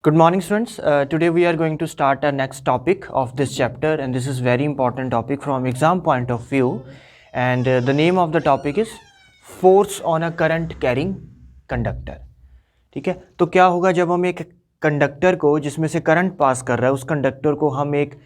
Good morning, students. Today we are going to start our next topic of this chapter, and this is very important topic from exam point of view. And the name of the topic is force on a current carrying conductor. ठीक है, तो क्या होगा जब हम एक conductor को जिसमें से करंट पास कर रहा है उस कंडक्टर को हम एक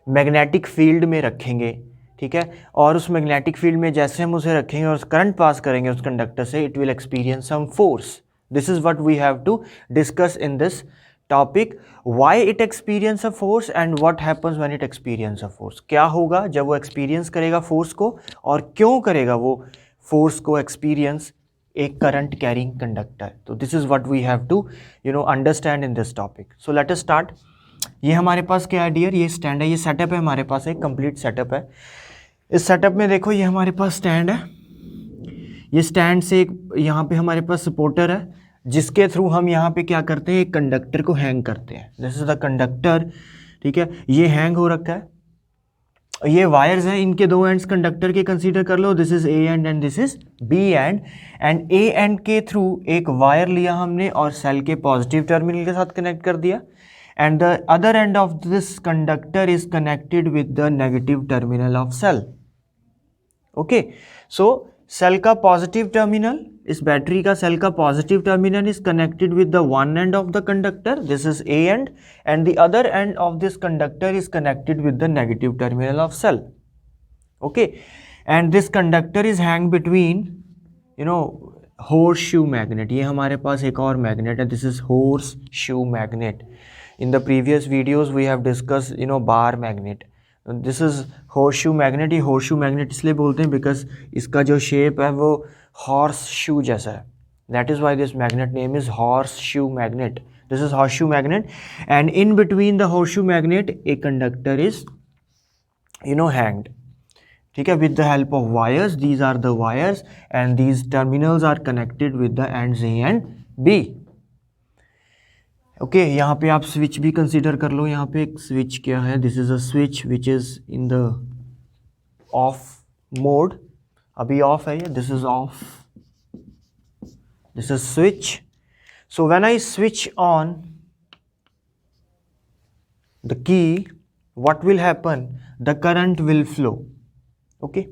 मैग्नेटिक फील्ड में रखेंगे, ठीक है, और उस मैग्नेटिक फील्ड में जैसे हम उसे रखेंगे और करंट पास करेंगे उस कंडक्टर से, it will experience some force. This is what we have to discuss in this topic. Why it experience a force and what happens when it experience a force. क्या होगा जब वो experience करेगा force को और क्यों करेगा वो फोर्स को एक्सपीरियंस एक करंट कैरिंग कंडक्टर. तो this is what we have to understand in this topic. So let us start. ये हमारे पास क्या है डियर, ये स्टैंड है, ये सेटअप है, हमारे पास एक कंप्लीट सेटअप है. इस सेटअप में देखो ये हमारे पास स्टैंड है, ये स्टैंड से एक यहाँ पे हमारे पास सपोर्टर है जिसके थ्रू हम यहाँ पे क्या करते हैं, एक कंडक्टर को हैंग करते हैं. दिस इज द कंडक्टर, ठीक है, ये हैंग हो रखा है. ये वायर्स हैं, इनके दो एंड्स कंडक्टर के कंसीडर कर लो. This is A end this is B end. And A end के थ्रू एक वायर लिया हमने और सेल के पॉजिटिव टर्मिनल के साथ कनेक्ट कर दिया. And the other end of this conductor is connected with the negative terminal of cell. Okay, so cell का पॉजिटिव टर्मिनल, इस बैटरी का सेल का positive terminal is connected with the one end of the conductor, this is A and the other end of this conductor is connected with the negative terminal of cell. Okay, and this conductor is hang between horseshoe magnet. ये हमारे पास एक और magnet है, this is horseshoe magnet. In the previous videos we have discuss bar magnet. This is horseshoe magnet. ये horseshoe magnet इसलिए बोलते हैं बिकॉज इसका जो शेप है वो हॉर्स शू जैसा है. That is why this magnet name is horseshoe magnet. This is horseshoe magnet and in between the horseshoe magnet a conductor is hanged. ठीक है, with the help of wires. These are the wires and these terminals are connected with the ends A and B. Okay, यहाँ पे आप switch भी consider कर लो. यहाँ पे एक स्विच क्या है, this is a switch which is in the of mode. अभी ऑफ है ये, this is of, this is switch. So when I switch on the key, what will happen, the current will flow. Okay,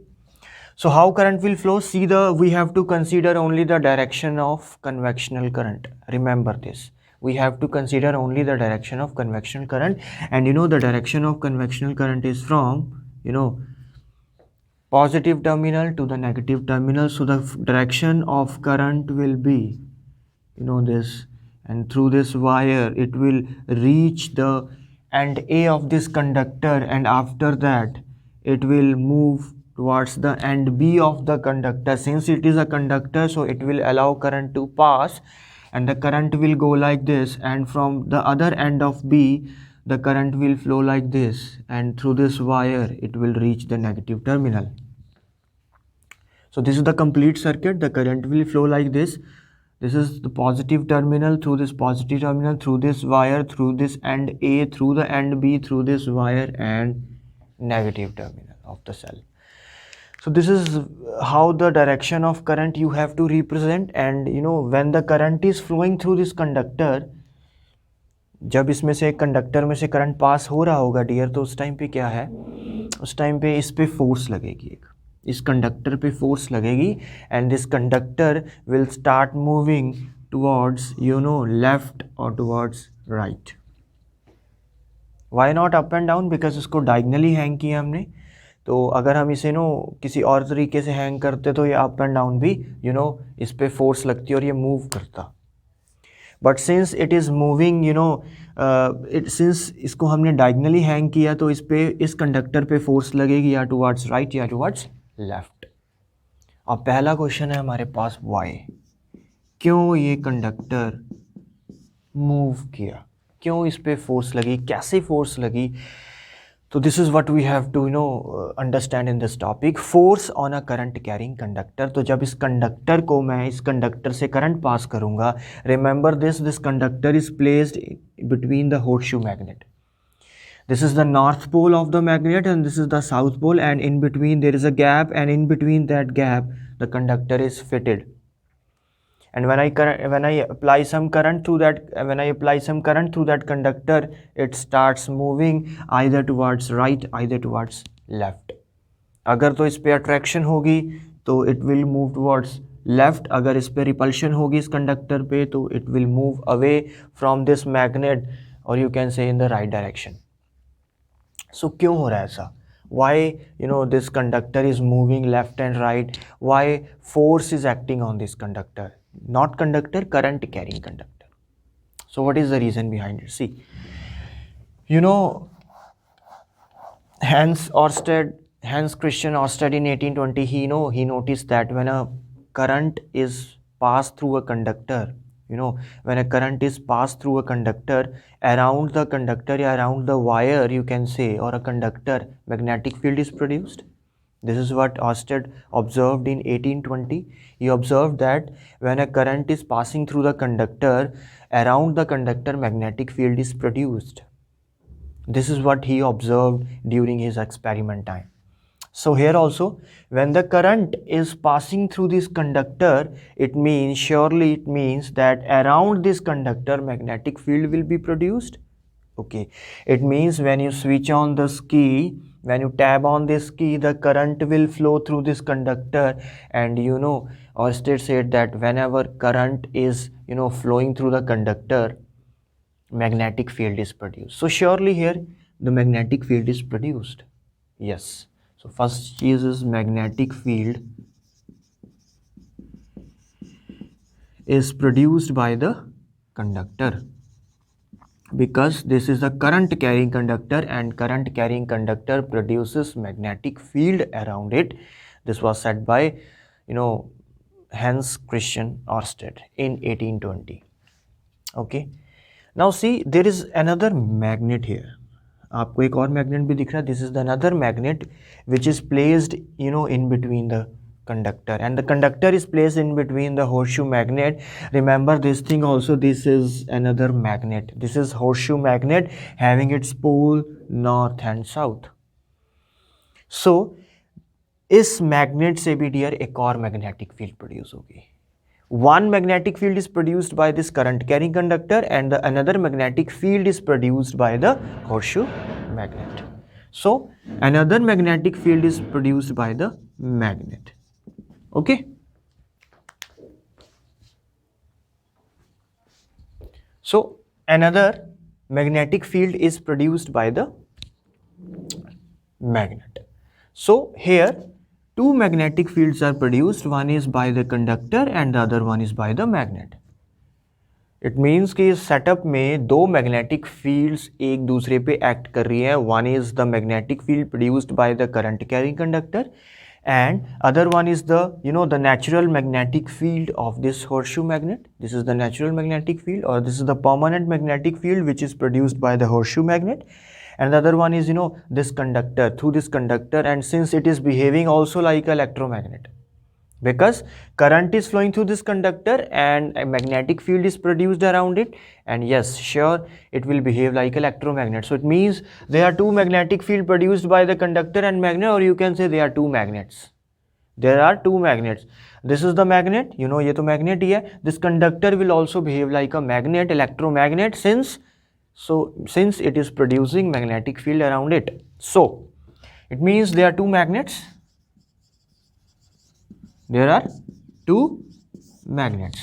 so how current will flow? See, we have to consider only the direction of convectional current. Remember this, we have to consider only the direction of convectional current. And the direction of convectional current is from positive terminal to the negative terminal. So the direction of current will be this, and through this wire it will reach the end A of this conductor, and after that it will move towards the end B of the conductor. Since it is a conductor, so it will allow current to pass, and the current will go like this, and from the other end of B the current will flow like this, and through this wire it will reach the negative terminal. So this is the complete circuit. The current will flow like this. This is the positive terminal, through this positive terminal, through this wire, through this end A, through the end B, through this wire, and negative terminal of the cell. So this is how the direction of current you have to represent. And when the current is flowing through this conductor, जब इसमें से एक conductor में से current पास हो रहा होगा dear, तो उस टाइम पे क्या है, उस टाइम पे इस पे फोर्स लगेगी, एक इस कंडक्टर पे फोर्स लगेगी. And this conductor will start moving towards left और towards right. Why not up and down? Because इसको डायगनली हैंग किया हमने. तो अगर हम इसे किसी और तरीके से हैंग करते तो ये अप एंड डाउन भी इस पे फोर्स लगती और ये मूव करता. But since it is moving since इसको हमने डायगनली हैंग किया तो इस कंडक्टर पे फोर्स लगेगी या टुवर्ड्स राइट या टुवर्ड्स लेफ्ट. अब पहला क्वेश्चन है हमारे पास, वाई, क्यों ये कंडक्टर मूव किया, क्यों इस पे फोर्स लगी, कैसे फोर्स लगी. तो this is what we have to understand in this topic. Force on a current carrying conductor. तो जब इस कंडक्टर को मैं इस कंडक्टर से करंट पास करूँगा, remember this conductor is placed between the horseshoe magnet. This is the north pole of the magnet and this is the south pole, and in between there is a gap, and in between that gap the conductor is fitted. and when I apply some current through that conductor, it starts moving either towards right, either towards left. अगर तो इस पे attraction होगी तो it will move towards left, अगर इस पे repulsion होगी इस कंडक्टर पे तो it will move away from this magnet, और you can say in the right direction. So क्यों हो रहा है ऐसा? Why this conductor is moving left and right? Why force is acting on this conductor? Not conductor, current carrying conductor. So what is the reason behind it? See, Hans Christian Ørsted in 1820, he noticed that when a current is passed through a conductor, when a current is passed through a conductor, around the conductor, around the wire, you can say, or a conductor, magnetic field is produced. This is what Ørsted observed in 1820. He observed that when a current is passing through the conductor, around the conductor, magnetic field is produced. This is what he observed during his experiment time. So here also, when the current is passing through this conductor, surely it means that around this conductor magnetic field will be produced. Okay, it means when you switch on this key, when you tab on this key, the current will flow through this conductor, and Ørsted said that whenever current is flowing through the conductor, magnetic field is produced. So surely here the magnetic field is produced. Yes. So first is magnetic field is produced by the conductor, because this is the current carrying conductor, and current carrying conductor produces magnetic field around it. This was said by Hans Christian Ørsted in 1820. Okay. Now see, there is another magnet here. आपको एक और magnet भी दिख रहा है. This is the another magnet which is placed in between the conductor, and the conductor is placed in between the horseshoe magnet. Remember this thing also, this is another magnet. This is horseshoe magnet having its pole north and south. So इस magnet से भी dear एक और magnetic field produce होगी. One magnetic field is produced by this current carrying conductor, and the another magnetic field is produced by the horseshoe magnet. So another magnetic field is produced by the magnet. Okay. So another magnetic field is produced by the magnet. So here two magnetic fields are produced. One is by the conductor and the other one is by the magnet. It means कि इस setup में दो magnetic fields एक दूसरे पे act कर रही हैं. One is the magnetic field produced by the current carrying conductor, and other one is the the natural magnetic field of this horseshoe magnet. This is the natural magnetic field, or this is the permanent magnetic field which is produced by the horseshoe magnet, and the other one is this conductor, through this conductor. And since it is behaving also like electromagnet, because current is flowing through this conductor and a magnetic field is produced around it, and yes, sure, it will behave like electromagnet. So it means there are two magnetic field produced by the conductor and magnet, or you can say there are two magnets. There are two magnets. This is the magnet, ये तो magnet ही है. This conductor will also behave like a magnet, electromagnet, since it is producing magnetic field around it. So it means there are two magnets. There are two magnets,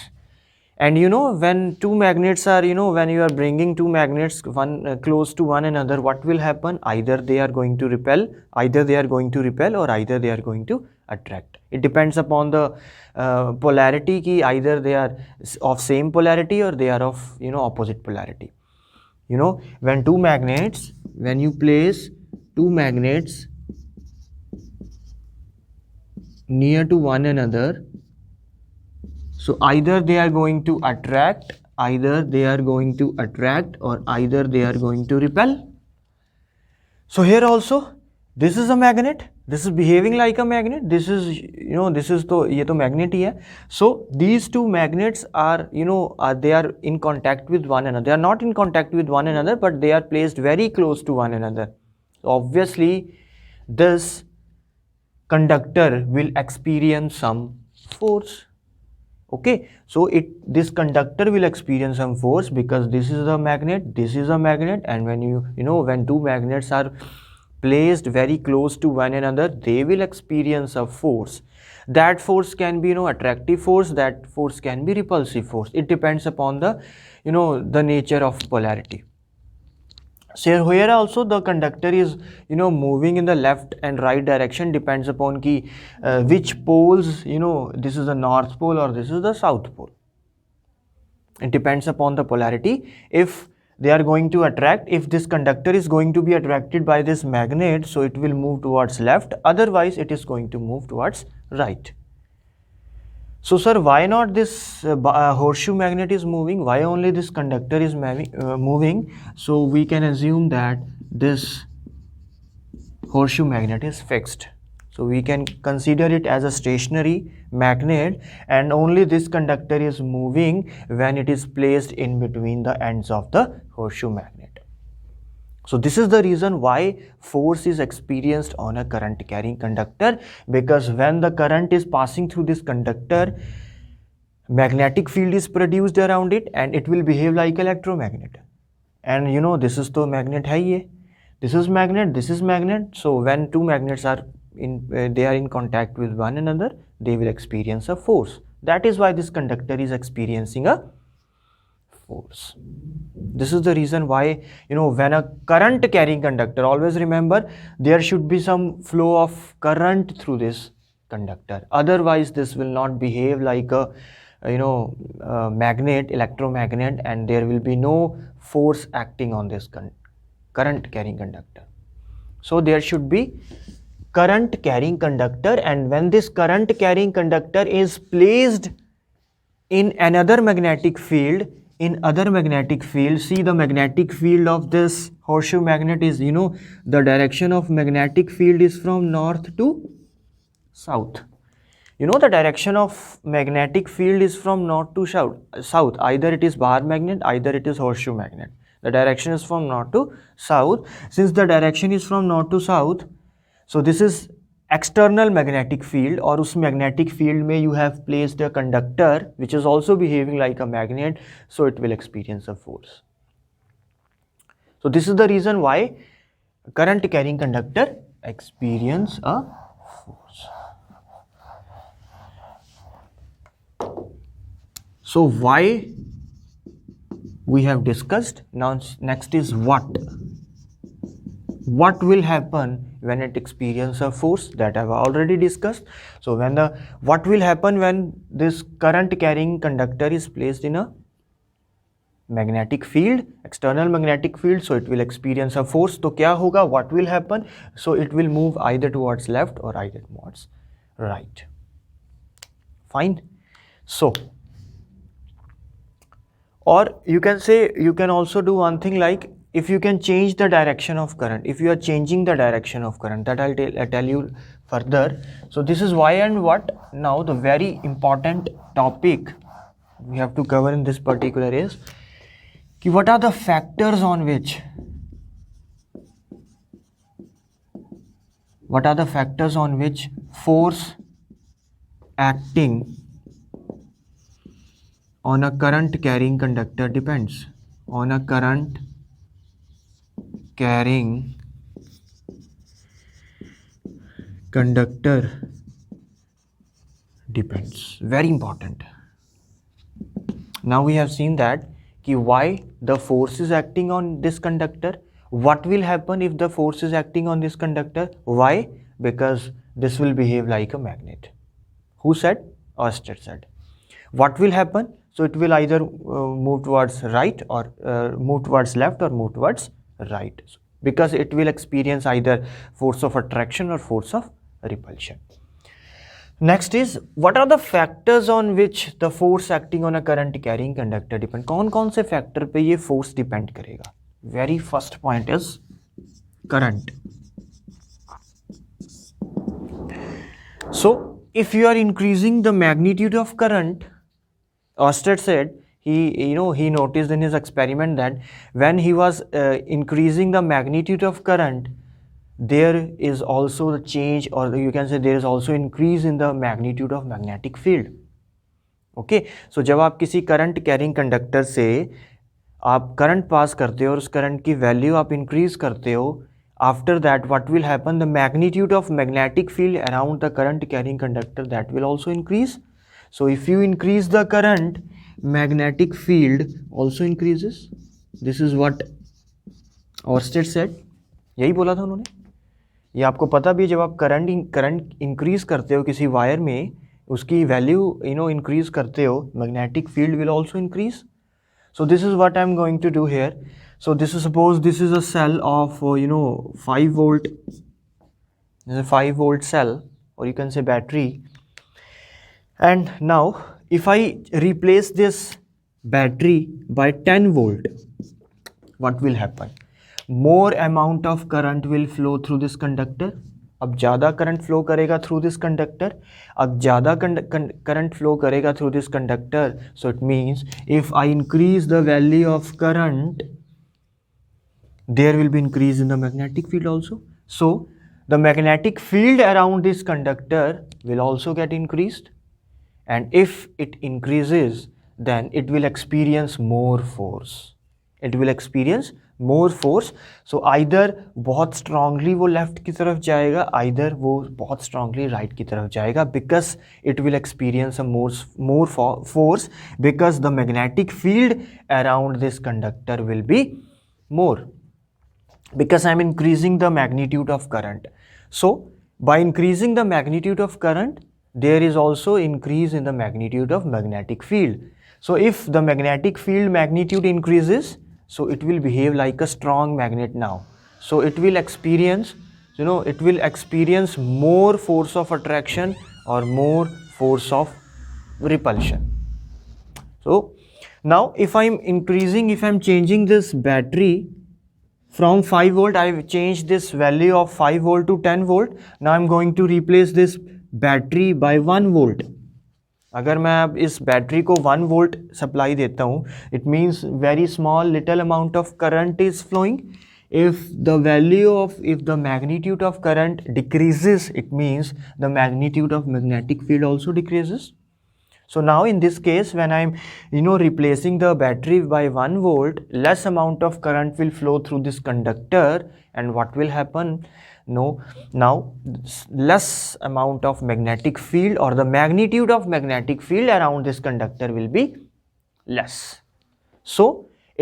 and when two magnets are when you are bringing two magnets one close to one another, what will happen? Either they are going to repel, or either they are going to attract. It depends upon the polarity, ki either they are of same polarity or they are of opposite polarity. When you place two magnets near to one another, so either they are going to attract, or either they are going to repel. So here also, this is a magnet, this is behaving like a magnet, this is ये तो magnet ही है. So these two magnets are they are in contact with one another. They are not in contact with one another, but they are placed very close to one another. So obviously this conductor will experience some force. Okay, so this conductor will experience some force because this is a magnet, this is a magnet, and when when two magnets are placed very close to one another, they will experience a force. That force can be attractive force, that force can be repulsive force. It depends upon the the nature of polarity. So here also the conductor is moving in the left and right direction, depends upon which poles, this is the north pole or this is the south pole. It depends upon the polarity. If they are going to attract, if this conductor is going to be attracted by this magnet, so it will move towards left, otherwise it is going to move towards right. So sir, why not this horseshoe magnet is moving? Why only this conductor is moving? So we can assume that this horseshoe magnet is fixed. So we can consider it as a stationary magnet, and only this conductor is moving when it is placed in between the ends of the horseshoe magnet. So this is the reason why force is experienced on a current carrying conductor, because when the current is passing through this conductor, magnetic field is produced around it and it will behave like electromagnet. And this is the magnet hai ye. This is magnet, this is magnet. So when two magnets are in contact with one another, they will experience a force. That is why this conductor is experiencing a force. This is the reason why when a current carrying conductor, always remember there should be some flow of current through this conductor, otherwise this will not behave like a magnet, electromagnet, and there will be no force acting on this current carrying conductor. So there should be current carrying conductor, and when this current carrying conductor is placed in another magnetic field, see the magnetic field of this horseshoe magnet is, the direction of magnetic field is from north to south. The direction of magnetic field is from north to south. Either it is bar magnet, either it is horseshoe magnet. The direction is from north to south. Since the direction is from north to south, so this is external magnetic field, or us magnetic field mein you have placed a conductor which is also behaving like a magnet, so it will experience a force. So this is the reason why current carrying conductor experience a force. So why we have discussed. Now next is what will happen when it experiences a force, that I have already discussed. So what will happen when this current carrying conductor is placed in a magnetic field, external magnetic field, so it will experience a force. So kya hoga, what will happen? So it will move either towards left or either towards right. Fine. So, or you can also do one thing, like if you can change the direction of current, if you are changing the direction of current, that I'll tell you further. So this is why and what. Now the very important topic we have to cover in this particular is what are the factors on which force acting on a current carrying conductor depends. On a current carrying conductor depends. Very important. Now we have seen that why the force is acting on this conductor. What will happen if the force is acting on this conductor? Why? Because this will behave like a magnet. Who said? Ørsted said. What will happen? So it will either move towards right or move towards left or move towards right, because it will experience either force of attraction or force of repulsion. Next is, what are the factors on which the force acting on a current carrying conductor depend? कौन से factor पे ये force depend करेगा? Very first point is current. So if you are increasing the magnitude of current, Ørsted said, he noticed in his experiment that when he was increasing the magnitude of current, there is also the change, or you can say there is also increase in the magnitude of magnetic field. Okay, so जब आप किसी current carrying conductor से आप current pass करते हो और उस current की वैल्यू आप इंक्रीज करते हो, after that what will happen, the magnitude of magnetic field around the current carrying conductor that will also increase. So if you increase the current, magnetic field also increases. This is what Oersted said. यही बोला था उन्होंने. ये आपको पता भी है, जब आप करंट इंक्रीज करते हो किसी वायर में, उसकी वैल्यू इंक्रीज करते हो, magnetic field will also increase. So this is what I'm going to do here. So this is, suppose this is a cell of 5 volt. This is a 5 volt cell, or you can say battery. And now if I replace this battery by 10 volt, what will happen? More amount of current will flow through this conductor. अब ज़्यादा current flow करेगा through this conductor. अब ज़्यादा current flow करेगा through this conductor, so it means if I increase the value of current, there will be increase in the magnetic field also. So the magnetic field around this conductor will also get increased, and if it increases, then it will experience more force. It will experience more force. So either बहुत strongly वो left की तरफ जाएगा, either वो बहुत strongly right की तरफ जाएगा, because it will experience a more force, because the magnetic field around this conductor will be more, because I am increasing the magnitude of current. So by increasing the magnitude of current, there is also increase in the magnitude of magnetic field. So if the magnetic field magnitude increases, so it will behave like a strong magnet now. So it will experience, it will experience more force of attraction or more force of repulsion. So now if I'm changing this battery from 5 volt, I've changed this value of 5 volt to 10 volt. Now I'm going to replace this battery by 1 volt. अगर मैं अब इस battery को 1 volt supply देता हूँ, it means very small little amount of current is flowing. If the magnitude of current decreases, it means the magnitude of magnetic field also decreases. So now in this case, when I'm replacing the battery by 1 volt, less amount of current will flow through this conductor, and what will happen? Now less amount of magnetic field, or the magnitude of magnetic field around this conductor will be less. So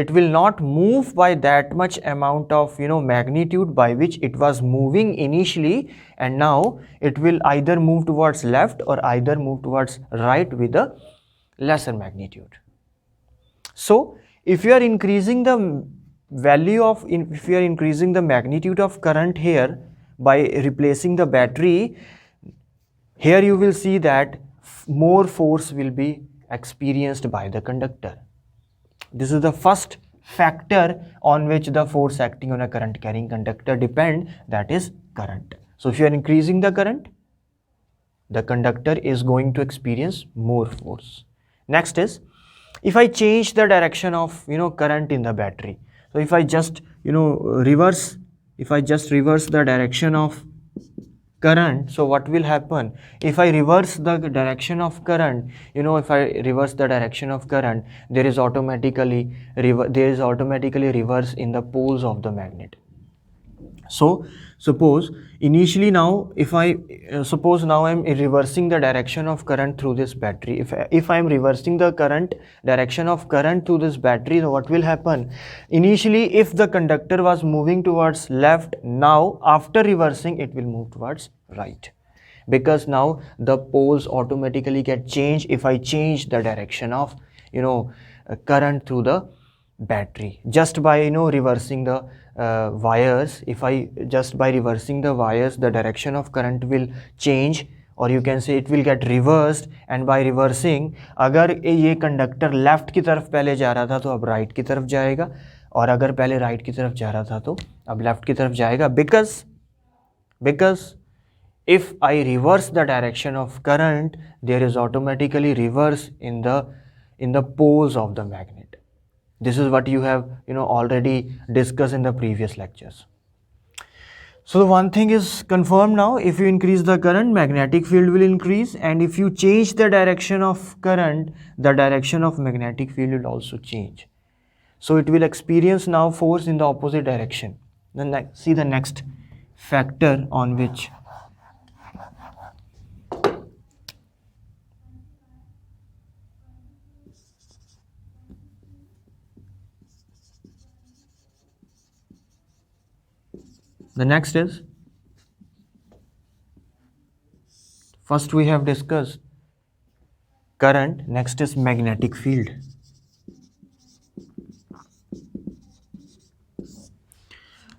it will not move by that much amount of magnitude by which it was moving initially, and now it will either move towards left or either move towards right with a lesser magnitude. So if you are increasing the magnitude of current here by replacing the battery, here you will see that more force will be experienced by the conductor. This is the first factor on which the force acting on a current carrying conductor depend, that is current. So if you are increasing the current, the conductor is going to experience more force. Next is, if I change the direction of current in the battery. So if I just reverse the direction of current, so what will happen? If I reverse the direction of current, there is automatically reverse in the poles of the magnet. So suppose initially now, if I suppose now I am reversing the direction of current through this battery. If I am reversing the direction of current through this battery, then what will happen? Initially, if the conductor was moving towards left, now after reversing it will move towards right, because now the poles automatically get changed if I change the direction of current through the battery, just by reversing the wires. If I just by reversing the wires, the direction of current will change, or you can say it will get reversed. And by reversing, अगर ये conductor left की तरफ पहले जा रहा था तो अब राइट की तरफ जाएगा, और अगर पहले राइट की तरफ जा रहा था तो अब लेफ्ट की तरफ जाएगा, because if I reverse the direction of current, there is automatically reverse in the poles of the magnet. This is what you have already discussed in the previous lectures. So the one thing is confirmed now, if you increase the current, magnetic field will increase, and if you change the direction of current, the direction of magnetic field will also change. So it will experience now force in the opposite direction. Then see the next factor on which the next is, first we have discussed current, next is magnetic field.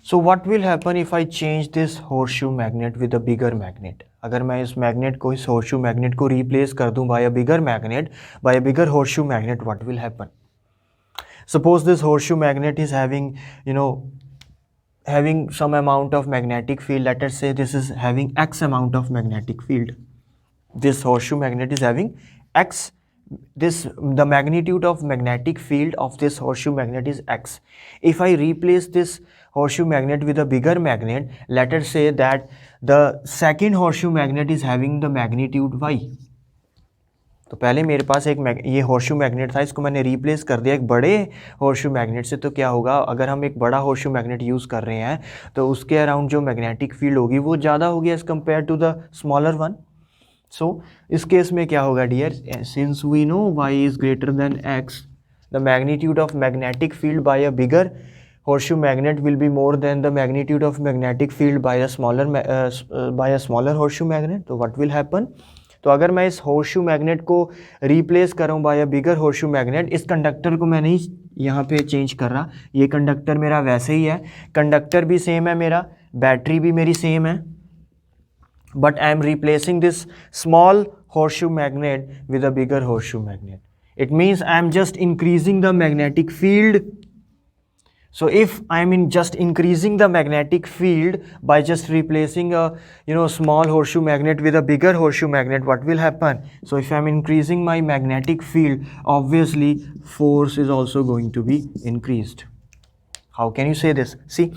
So what will happen if I change this horseshoe magnet with a bigger magnet? अगर मैं इस magnet को, इस horseshoe magnet को replace कर दूं by a bigger magnet, by a bigger horseshoe magnet, what will happen? Suppose this horseshoe magnet is having, having some amount of magnetic field. Let us say this is having X amount of magnetic field. This horseshoe magnet is having X. The magnitude of magnetic field of this horseshoe magnet is X. If I replace this horseshoe magnet with a bigger magnet, let us say that the second horseshoe magnet is having the magnitude Y. तो पहले मेरे पास एक ये होर्शू magnet था, इसको मैंने replace कर दिया एक बड़े होर्शू मैग्नेट से. तो क्या होगा, अगर हम एक बड़ा होर्शू मैग्नेट यूज़ कर रहे हैं तो उसके अराउंड जो मैग्नेटिक फील्ड होगी वो ज़्यादा होगी as compare to the smaller one. So इस केस में क्या होगा dear, since we know Y is greater than X, the magnitude of magnetic field by a bigger horseshoe magnet will be more than the magnitude of magnetic field by a smaller horseshoe magnet. तो what will happen? तो अगर मैं इस horseshoe magnet को replace करूँ by a bigger horseshoe magnet, इस conductor को मैं नहीं यहाँ पे चेंज कर रहा, ये कंडक्टर मेरा वैसे ही है, कंडक्टर भी सेम है मेरा, बैटरी भी मेरी सेम है, but I am replacing this small horseshoe magnet with a bigger horseshoe magnet. It means I am just increasing the magnetic field. So if I am just increasing the magnetic field by just replacing a small horseshoe magnet with a bigger horseshoe magnet, what will happen? So if I am increasing my magnetic field, obviously force is also going to be increased. How can you say this? See,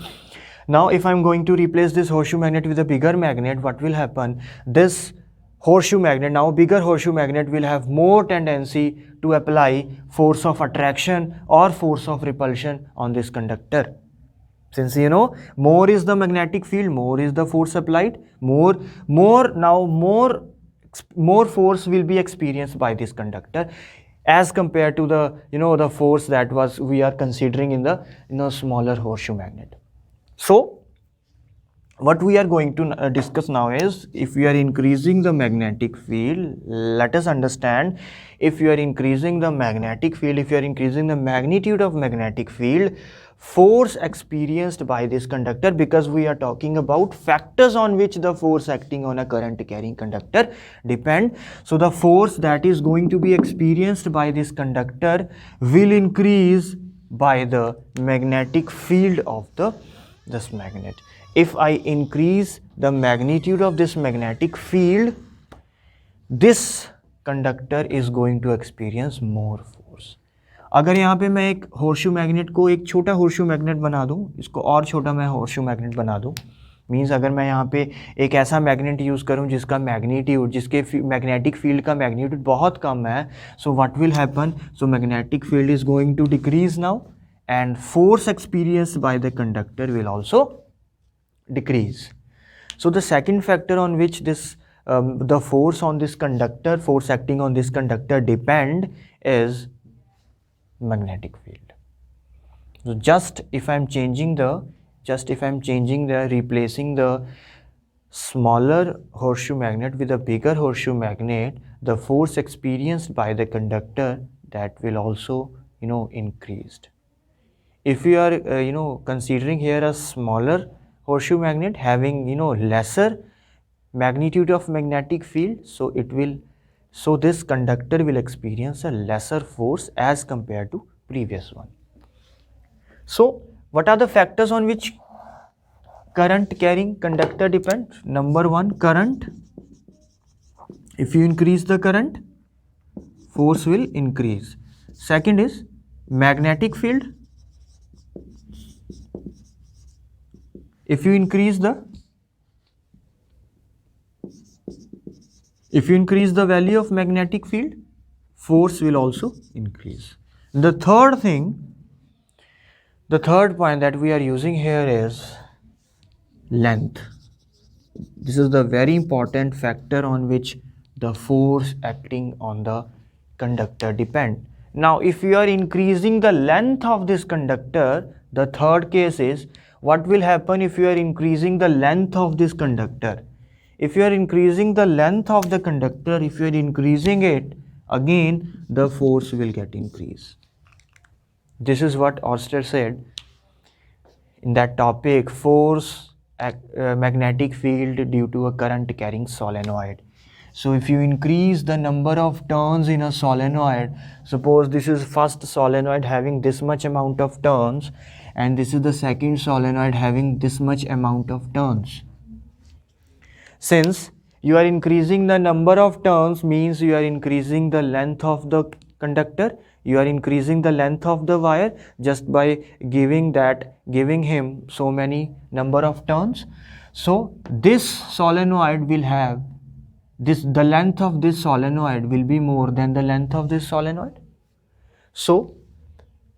now if I am going to replace this horseshoe magnet with a bigger magnet, what will happen? This horseshoe magnet, now bigger horseshoe magnet, will have more tendency to apply force of attraction or force of repulsion on this conductor. Since more is the magnetic field, more is the force applied, more force will be experienced by this conductor as compared to the the force that we are considering in the smaller horseshoe magnet. So what we are going to discuss now is, if we are increasing the magnetic field, let us understand, if you are increasing the magnetic field, if you are increasing the magnitude of magnetic field, force experienced by this conductor, because we are talking about factors on which the force acting on a current carrying conductor depend. So the force that is going to be experienced by this conductor will increase by the magnetic field of this magnet. If I increase the magnitude of this magnetic field, this conductor is going to experience more force. अगर यहाँ पे मैं एक होर्शू magnet को एक छोटा होर्शू magnet बना दूँ, इसको और छोटा मैं होर्शू मैग्नेट बना दूँ, मीन्स अगर मैं यहाँ पे एक ऐसा मैग्नेट यूज़ करूँ जिसका मैग्नीट्यूड, जिसके मैग्नेटिक फील्ड का मैग्नीट्यूड बहुत कम है, so what will happen? So magnetic field is going to decrease now and force experienced by the conductor will also decrease. So the second factor on which this the force on this conductor, force acting on this conductor depend is magnetic field. So just if I am changing the replacing the smaller horseshoe magnet with a bigger horseshoe magnet, the force experienced by the conductor, that will also increased. If you are considering here a smaller horseshoe magnet having lesser magnitude of magnetic field, so this conductor will experience a lesser force as compared to previous one. So what are the factors on which current carrying conductor depend? Number one, current. If you increase the current, force will increase. Second is magnetic field. If you increase the If you increase the value of magnetic field, force will also increase. The third point that we are using here is length. This is the very important factor on which the force acting on the conductor depend. Now, if you are increasing the length of this conductor, the third case is what will happen if you are increasing the length of this conductor. If you are increasing the length of the conductor, if you are increasing it, again the force will get increased. This is what Oersted said in that topic, force magnetic field due to a current carrying solenoid. So if you increase the number of turns in a solenoid, suppose this is first solenoid having this much amount of turns and this is the second solenoid having this much amount of turns. Since you are increasing the number of turns, means you are increasing the length of the conductor, you are increasing the length of the wire just by giving him so many number of turns. So this solenoid will have the length of this solenoid will be more than the length of this solenoid. So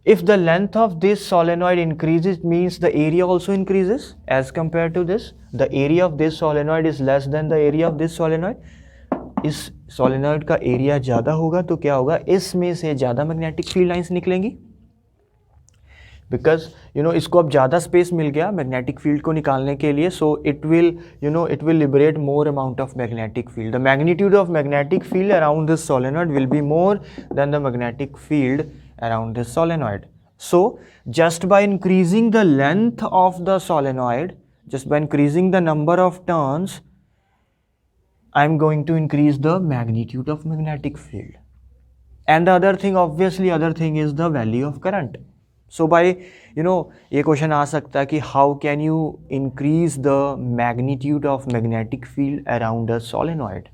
if the length of this solenoid increases, means the area also increases as compared to this. The area of this solenoid is less than the area of this solenoid. इस solenoid का area ज़्यादा होगा तो क्या होगा, इसमें से ज़्यादा magnetic field lines निकलेंगी. Because इसको अब ज़्यादा space मिल गया magnetic field को निकालने के लिए, so it will liberate more amount of magnetic field. The magnitude of magnetic field around this solenoid will be more than the magnetic field around this solenoid. So just by increasing the length of the solenoid, just by increasing the number of turns, I am going to increase the magnitude of magnetic field. And the other thing is the value of current. So by ये question आ सकता है कि how can you increase the magnitude of magnetic field around a solenoid?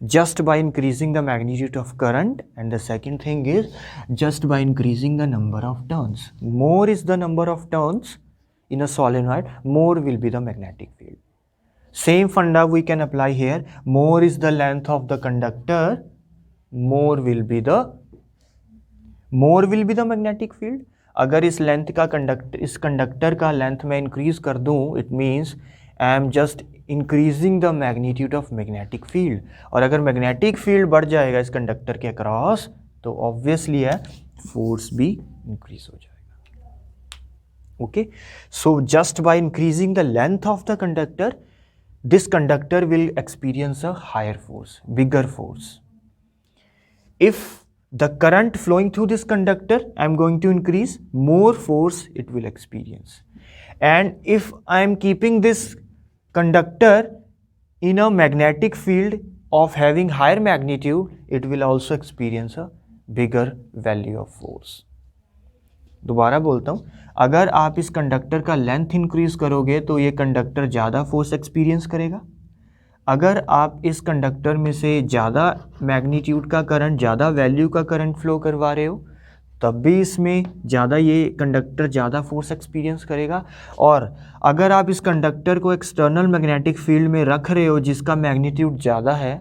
Just by increasing the magnitude of current, and the second thing is just by increasing the number of turns. More is the number of turns in a solenoid, more will be the magnetic field. Same funda we can apply here. More is the length of the conductor, more will be the magnetic field. अगर इस length का इस conductor का length में increase कर दूं, it means I am just increasing the magnitude of magnetic field. और अगर मैग्नेटिक फील्ड बढ़ जाएगा इस कंडक्टर के अक्रॉस तो ऑब्वियसली है फोर्स भी इंक्रीज हो जाएगा. Okay, so just by increasing the length of the conductor, this conductor will experience a higher force, bigger force. If the current flowing through this conductor, I am going to increase, more force it will experience. And if I am keeping this conductor in a magnetic field of having higher magnitude, it will also experience a bigger value of force. दोबारा बोलता हूँ, अगर आप इस conductor का length increase करोगे तो ये कंडक्टर ज़्यादा फोर्स एक्सपीरियंस करेगा. अगर आप इस कंडक्टर में से ज़्यादा मैग्नीट्यूड का करंट, ज़्यादा वैल्यू का करंट फ्लो करवा रहे हो, तब भी इसमें ज़्यादा ये कंडक्टर ज़्यादा फोर्स एक्सपीरियंस करेगा. और अगर आप इस कंडक्टर को एक्सटर्नल मैग्नेटिक फील्ड में रख रहे हो जिसका मैग्नीट्यूड ज़्यादा है,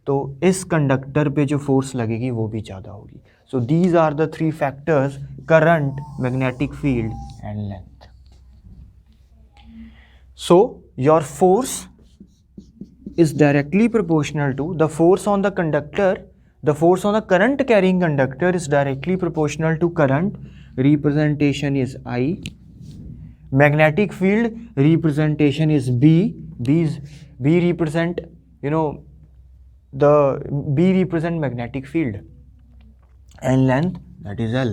तो इस कंडक्टर पे जो फोर्स लगेगी वो भी ज़्यादा होगी. So these are the three factors: current, magnetic field and length. So your force is directly proportional to the force on the conductor. The force on the current carrying conductor is directly proportional to current. Representation is I. Magnetic field representation is B. B represent magnetic field. And length, that is L.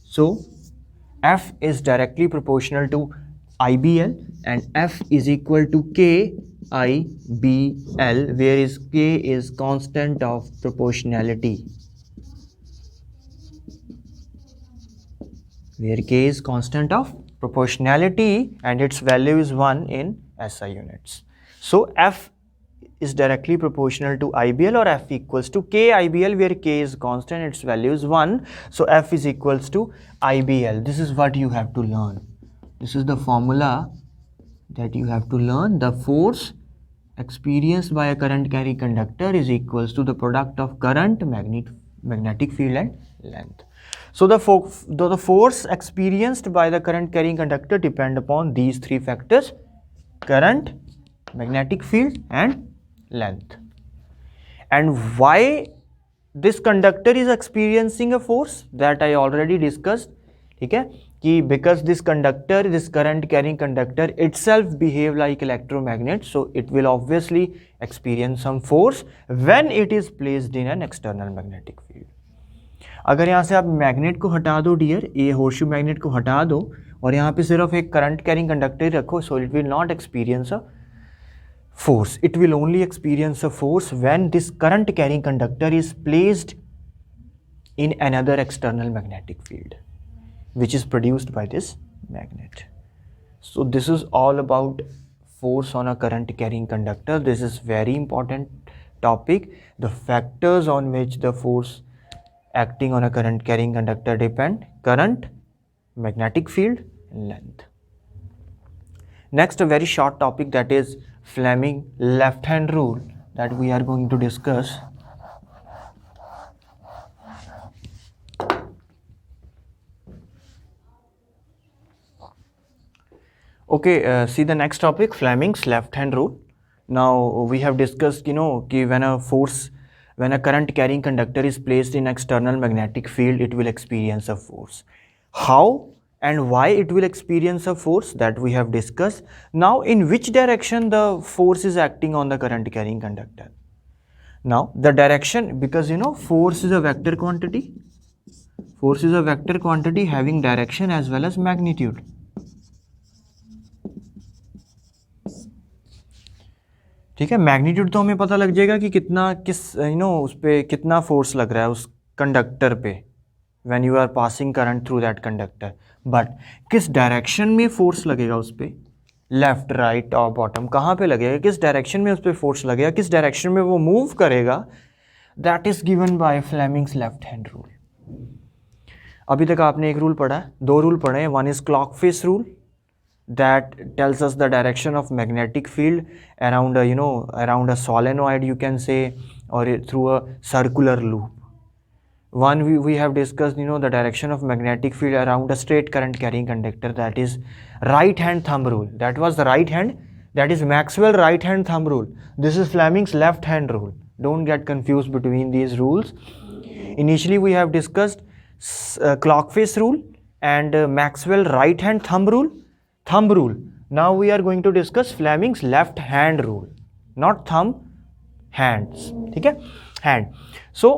So F is directly proportional to IBL and F is equal to KIBL, where is K is constant of proportionality. Where K is constant of proportionality and its value is 1 in SI units. So F is directly proportional to IBL, or F equals to KIBL, where K is constant, its value is 1. So F is equals to IBL. This is what you have to learn. This is the formula that you have to learn. The force experienced by a current carrying conductor is equals to the product of current, magnetic field and length. So the force experienced by the current carrying conductor depend upon these three factors: current, magnetic field and length. And why this conductor is experiencing a force, that I already discussed. ठीक है कि because this conductor, this current carrying conductor itself behave like electromagnet, so it will obviously experience some force when it is placed in an external magnetic field. अगर यहाँ से आप magnet को हटा दो डियर, ये होर्शू मैग्नेट को हटा दो और यहाँ पे सिर्फ एक करंट कैरिंग कंडक्टर रखो, so it will not experience a force. It will only experience a force when this current carrying conductor is placed in another external magnetic field which is produced by this magnet. So this is all about force on a current carrying conductor. This is very important topic. The factors on which the force acting on a current carrying conductor depend: current, magnetic field and length. Next, a very short topic, that is Fleming left hand rule, that we are going to discuss. Okay, see the next topic, Fleming's left hand rule. Now we have discussed, कि when a current carrying conductor is placed in external magnetic field, it will experience a force. How and why it will experience a force, that we have discussed. Now in which direction the force is acting on the current carrying conductor? Now the direction, because force is a vector quantity. Force is a vector quantity having direction as well as magnitude. ठीक है, magnitude तो हमें पता लग जाएगा कि कितना उस पर कितना फोर्स लग रहा है उस कंडक्टर पे when you are passing current through that conductor, but किस डायरेक्शन में फोर्स लगेगा उस पर, लेफ्ट, राइट और बॉटम, कहाँ पे लगेगा, किस डायरेक्शन में उस पर फोर्स लगेगा, किस डायरेक्शन में वो मूव करेगा, that is given by Fleming's left hand rule. अभी तक आपने एक रूल पढ़ा है, दो रूल पढ़े हैं. One is clock face rule, that tells us the direction of magnetic field around a solenoid, you can say, or through a circular loop. One we have discussed the direction of magnetic field around a straight current carrying conductor, that is right hand thumb rule. That was the right hand, that is Maxwell right hand thumb rule. This is Fleming's left hand rule. Don't get confused between these rules. Initially we have discussed clock face rule and Maxwell right hand thumb rule. Now we are going to discuss Fleming's left hand rule, not thumb, hands. ठीक है, hand. So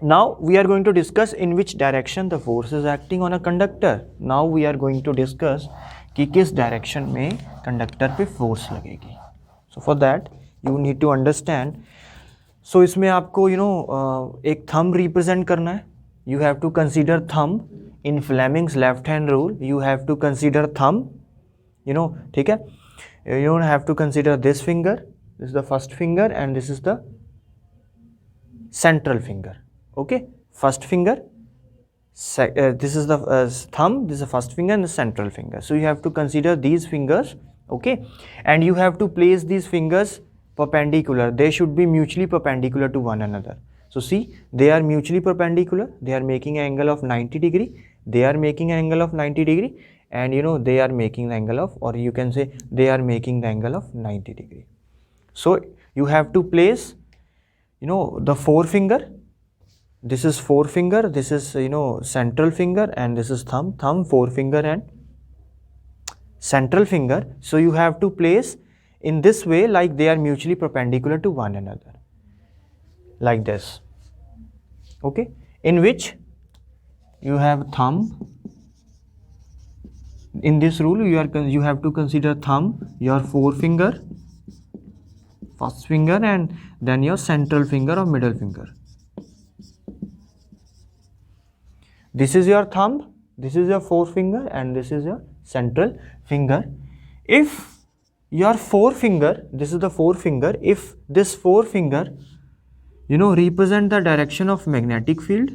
now we are going to discuss in which direction the force is acting on a conductor. Now we are going to discuss कि किस direction में conductor पे force लगेगी. So for that you need to understand. So इसमें आपको एक thumb represent करना है. You have to consider thumb. In Fleming's left hand rule, you have to consider thumb, ठीक है. You don't have to consider this finger. This is the first finger and this is the central finger. Okay, first finger. This is the thumb. This is the first finger and the central finger. So you have to consider these fingers. Okay, and you have to place these fingers perpendicular. They should be mutually perpendicular to one another. So see, they are mutually perpendicular. They are making an angle of 90 degree. They are making an angle of 90 degree, and they are making the angle of, or you can say they are making the angle of 90 degree. So you have to place the forefinger. This is forefinger, this is central finger, and this is thumb, forefinger and central finger. So you have to place in this way, like they are mutually perpendicular to one another, like this. Okay, in which you have thumb. In this rule you have to consider thumb, your forefinger, first finger, and then your central finger or middle finger. This is your thumb, this is your forefinger, and this is your central finger. If your forefinger, this is the forefinger, if this forefinger represent the direction of magnetic field,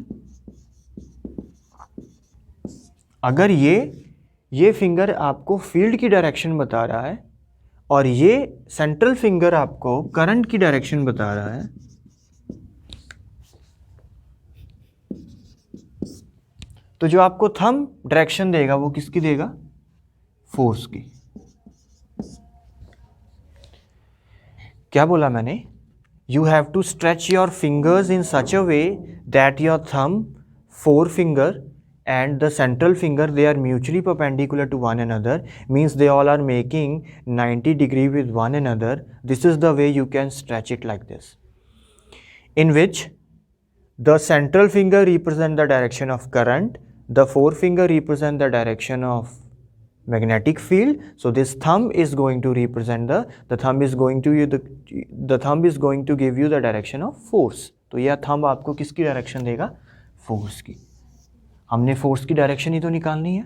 अगर ये finger आपको field की direction बता रहा है और ये central finger आपको करंट की डायरेक्शन बता रहा है। तो जो आपको थंब डायरेक्शन देगा वो किसकी देगा? फोर्स की। क्या बोला मैंने? You have to stretch your fingers in such a way that your thumb, forefinger and the central finger, they are mutually perpendicular to one another, means they all are making 90 degree with one another. This is the way you can stretch it like this, in which the central finger represent the direction of current, the forefinger represent the direction of magnetic field. So this thumb is going to represent the thumb is going to the thumb is going to give you the direction of force. तो यह thumb आपको किसकी direction देगा? Force की। हमने force की direction ही तो निकालनी है।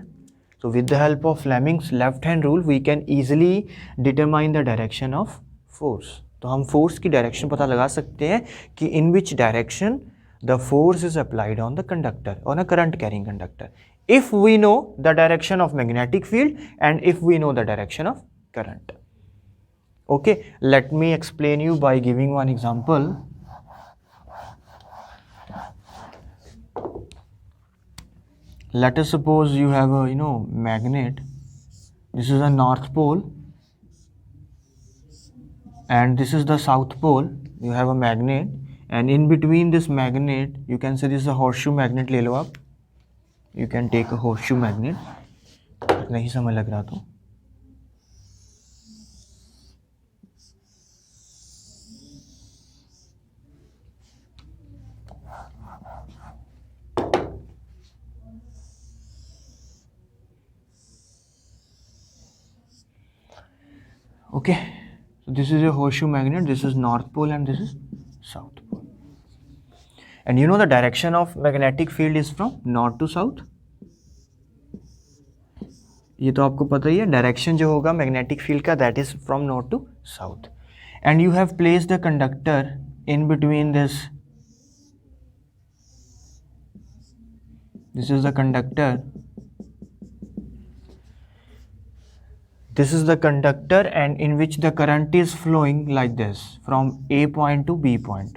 So with the help of Fleming's left hand rule we can easily determine the direction of force. तो हम फोर्स की डायरेक्शन पता लगा सकते हैं कि in which direction the force is applied on the conductor, on a current carrying conductor, if we know the direction of magnetic field and if we know the direction of current. Okay, let me explain you by giving one example. Let us suppose you have a magnet. This is the north pole and this is the south pole. You have a magnet and in between this magnet you can say this is a horseshoe magnet. ले लो आप, you can take a horseshoe magnet. नहीं समझ लग रहा तो okay, so this is a horseshoe magnet, this is north pole and this is south pole, and you know the direction of magnetic field is from north to south. ये तो आपको पता ही है, डायरेक्शन जो होगा मैग्नेटिक फील्ड का that is from north to south, and you have placed the conductor in between this is the conductor, this is the conductor and in which the current is flowing like this from A point to B point.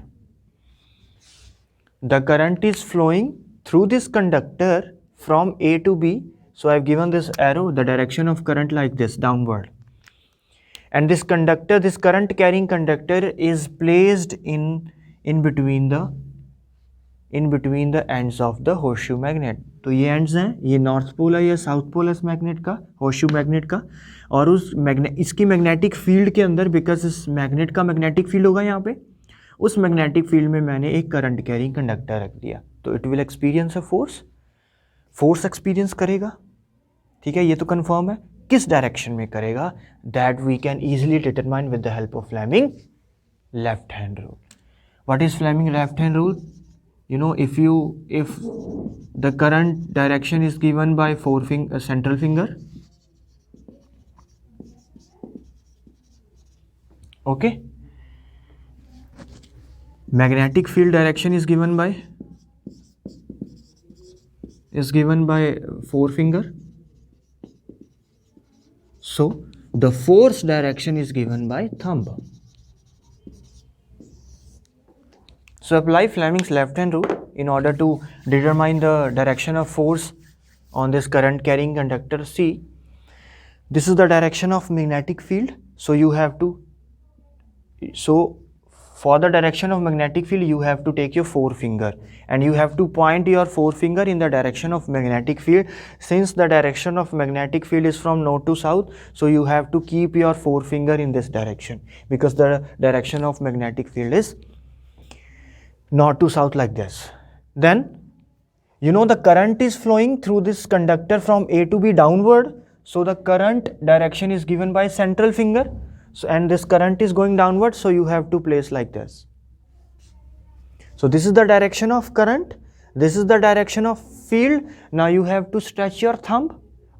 The current is flowing through this conductor from A to B. So I have given this arrow, the direction of current like this, downward. And this conductor, this current carrying conductor is placed in between the ends of the horseshoe magnet. तो ये ends हैं, ये north pole है, ये south pole है इस magnet का, होर्सशू magnet का, और उस इसकी मैग्नेटिक फील्ड के अंदर, बिकॉज इस मैग्नेट का मैग्नेटिक फील्ड होगा यहाँ पे, उस मैग्नेटिक फील्ड में मैंने एक करंट कैरिंग कंडक्टर रख दिया, तो it will experience a force experience करेगा। ठीक है, ये तो कंफर्म है। किस डायरेक्शन में करेगा, that we can easily determine with the help of Fleming left hand rule. What is Fleming left hand rule? You know, if the current direction is given by central finger, okay, magnetic field direction is given by forefinger, so the force direction is given by thumb. So apply Fleming's left hand rule in order to determine the direction of force on this current carrying conductor. See, this is the direction of magnetic field, so for the direction of magnetic field you have to take your forefinger and you have to point your forefinger in the direction of magnetic field. Since the direction of magnetic field is from north to south, so you have to keep your forefinger in this direction, because the direction of magnetic field is north to south like this. Then you know the current is flowing through this conductor from A to B downward, so the current direction is given by central finger, so and this current is going downward, so you have to place like this. So this is the direction of current, this is the direction of field. Now you have to stretch your thumb.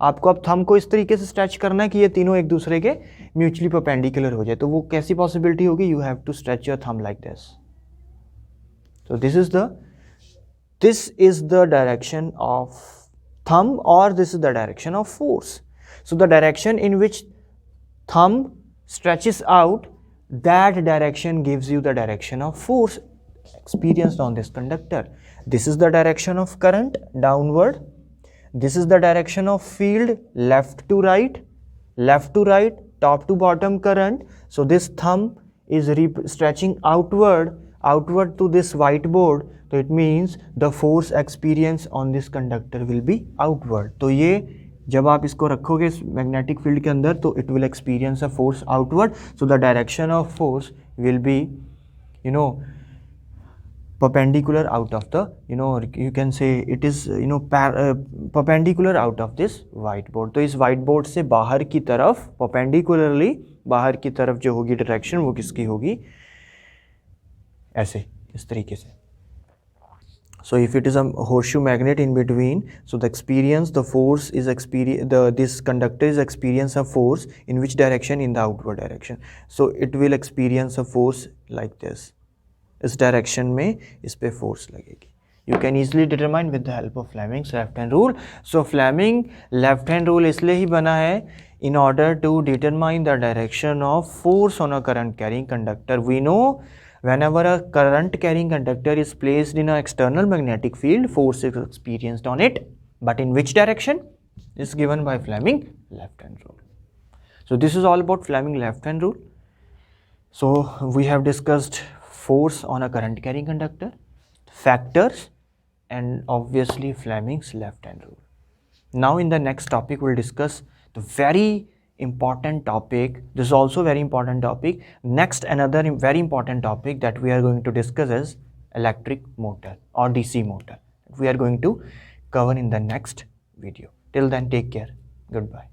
आपको अब thumb को इस तरीके से stretch करना है कि ये तीनों एक दूसरे के म्यूचुअली परपेंडिकुलर हो जाए। तो वो कैसी पॉसिबिलिटी होगी? You have to stretch your thumb like this. So this is the direction of thumb, or this is the direction of force. So the direction in which thumb, stretches out, that direction gives you the direction of force experienced on this conductor. This is the direction of current, downward. This is the direction of field, left to right, top to bottom current. So this thumb is stretching outward to this whiteboard. So it means the force experience on this conductor will be outward. तो ये जब आप इसको रखोगे magnetic field के अंदर तो it will experience a force outward. So the direction of force will be perpendicular out of the you can say it is perpendicular out of this whiteboard. तो इस whiteboard से बाहर की तरफ perpendicularly बाहर की तरफ जो होगी डायरेक्शन वो किसकी होगी, ऐसे इस तरीके से. So if it is a horseshoe magnet in between, so the force is this conductor is experience a force in which direction? In the outward direction. So it will experience a force like this. इस direction में इस पे force लगेगी. You can easily determine with the help of Fleming's left hand rule. So Fleming left hand rule इसलिए ही बना है in order to determine the direction of force on a current carrying conductor. We know whenever a current carrying conductor is placed in an external magnetic field, force is experienced on it, but in which direction is given by Fleming left hand rule. So this is all about Fleming left hand rule. So we have discussed force on a current carrying conductor, factors, and obviously Fleming's left hand rule. Now in the next topic we'll discuss the very important topic. This is also very important topic. Next, another very important topic that we are going to discuss is electric motor or DC motor. We are going to cover in the next video. Till then, take care. Goodbye.